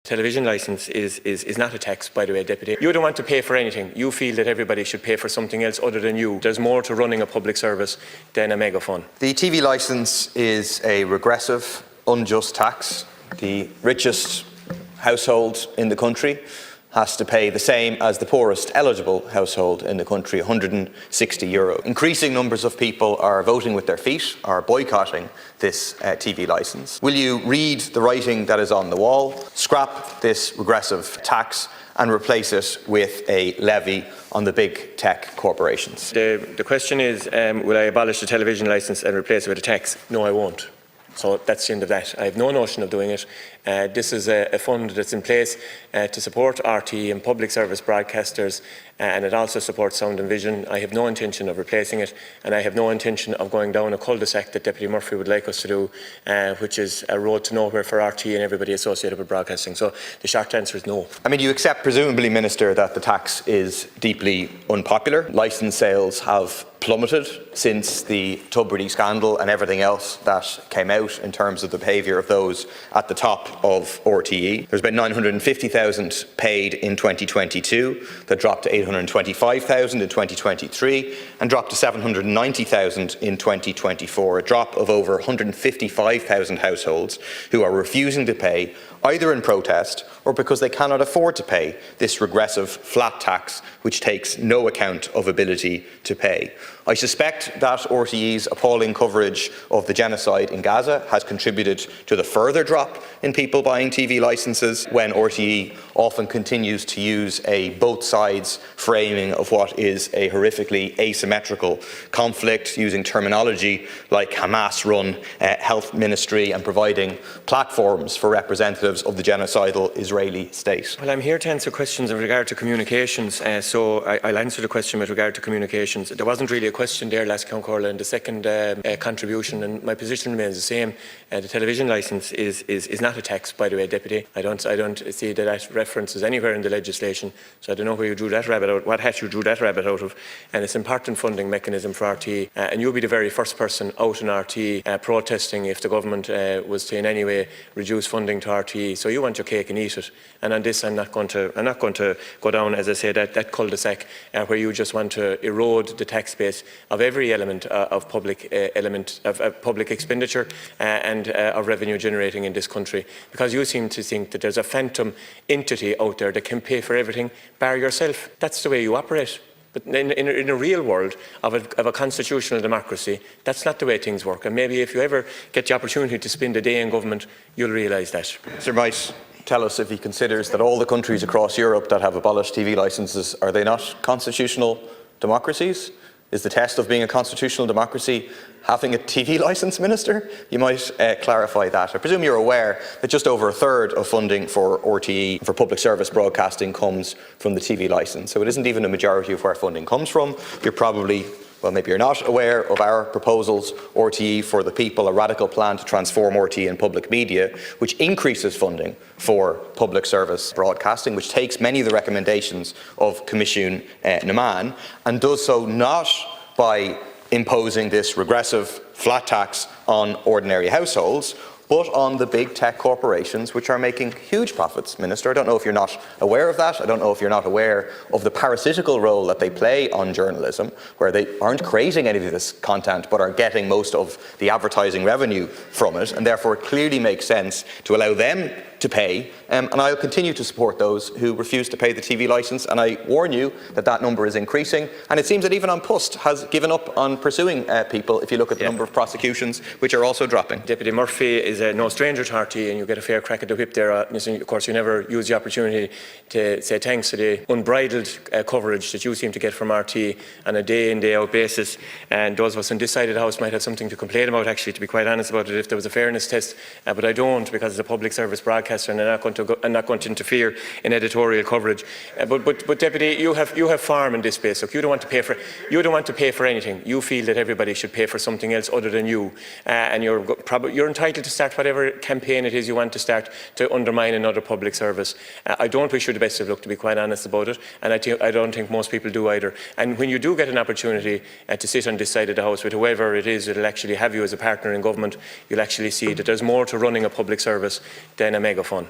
Television licence is not a tax, by the way, Deputy. You don't want to pay for anything. You feel that everybody should pay for something else other than you. There's more to running a public service than a megaphone. The TV licence is a regressive, unjust tax. The richest household in the country has to pay the same as the poorest eligible household in the country, €160. Increasing numbers of people are voting with their feet, are boycotting this TV licence. Will you read the writing that is on the wall, scrap this regressive tax and replace it with a levy on the big tech corporations? The question is, will I abolish the television licence and replace it with a tax? No, I won't. So that's the end of that. I have no notion of doing it. This is a fund that's in place to support RTE and public service broadcasters, and it also supports sound and vision. I have no intention of replacing it, and I have no intention of going down a cul-de-sac that Deputy Murphy would like us to do, which is a road to nowhere for RTE and everybody associated with broadcasting. So the short answer is no. I mean, you accept, presumably, Minister, that the tax is deeply unpopular. Licence sales have plummeted since the Tubridy scandal and everything else that came out in terms of the behaviour of those at the top of RTE. There's been 950,000 paid in 2022, that dropped to 825,000 in 2023 and dropped to 790,000 in 2024, a drop of over 155,000 households who are refusing to pay, either in protest or because they cannot afford to pay this regressive flat tax which takes no account of ability to pay. I suspect that RTE's appalling coverage of the genocide in Gaza has contributed to the further drop in people buying TV licences, when RTE often continues to use a both sides framing of what is a horrifically asymmetrical conflict, using terminology like Hamas-run health ministry and providing platforms for representatives of the genocidal Israeli state. Well, I'm here to answer questions in regard to communications, so I'll answer the question with regard to communications. There wasn't really a question there last Concorla in the second contribution, and my position remains the same. The television licence is not a tax, by the way, Deputy. I don't see that reference is anywhere in the legislation, so I don't know where you drew that rabbit out, what hat you drew that rabbit out of. And it's an important funding mechanism for RTE, and you'll be the very first person out in RTE protesting if the government was to in any way reduce funding to RTE. So you want your cake and eat it. And on this, I'm not going to go down, as I say, that cul-de-sac where you just want to erode the tax base of every element of public expenditure and of revenue generating in this country, because you seem to think that there's a phantom entity out there that can pay for everything bar yourself. That's the way you operate. But in a real world of a constitutional democracy, that's not the way things work. And maybe if you ever get the opportunity to spend a day in government, you'll realise that. Sir might tell us if he considers that all the countries across Europe that have abolished TV licences, are they not constitutional democracies? Is the test of being a constitutional democracy having a TV licence, Minister? You might clarify that. I presume you're aware that just over a third of funding for RTE, for public service broadcasting, comes from the TV licence. So it isn't even a majority of where funding comes from. You're probably, well, maybe you're not aware of our proposals, RTE for the People, a radical plan to transform RTE and public media, which increases funding for public service broadcasting, which takes many of the recommendations of Commission Naman and does so not by imposing this regressive flat tax on ordinary households, but on the big tech corporations which are making huge profits, Minister. I don't know if you're not aware of that. I don't know if you're not aware of the parasitical role that they play on journalism, where they aren't creating any of this content but are getting most of the advertising revenue from it, and therefore it clearly makes sense to allow them to pay, and I'll continue to support those who refuse to pay the TV licence, and I warn you that that number is increasing, and it seems that even An Post has given up on pursuing people if you look at the number of prosecutions, which are also dropping. Deputy Murphy is no stranger to RTE, and you get a fair crack at the whip there. Of course, you never use the opportunity to say thanks to the unbridled coverage that you seem to get from RTE on a day in, day out basis, and those of us in this side of the House might have something to complain about, actually, to be quite honest about it, if there was a fairness test, but I don't, because it's a public service broadcaster and I'm not going to interfere in editorial coverage. But Deputy, you have farm in this space. Look, you don't want to pay for anything. You feel that everybody should pay for something else other than you, and you're entitled to start whatever campaign it is you want to start to undermine another public service. I don't wish you the best of luck, to be quite honest about it, and I don't think most people do either. And when you do get an opportunity to sit on this side of the House with whoever it is that will actually have you as a partner in government, you'll actually see that there's more to running a public service than a megaphone.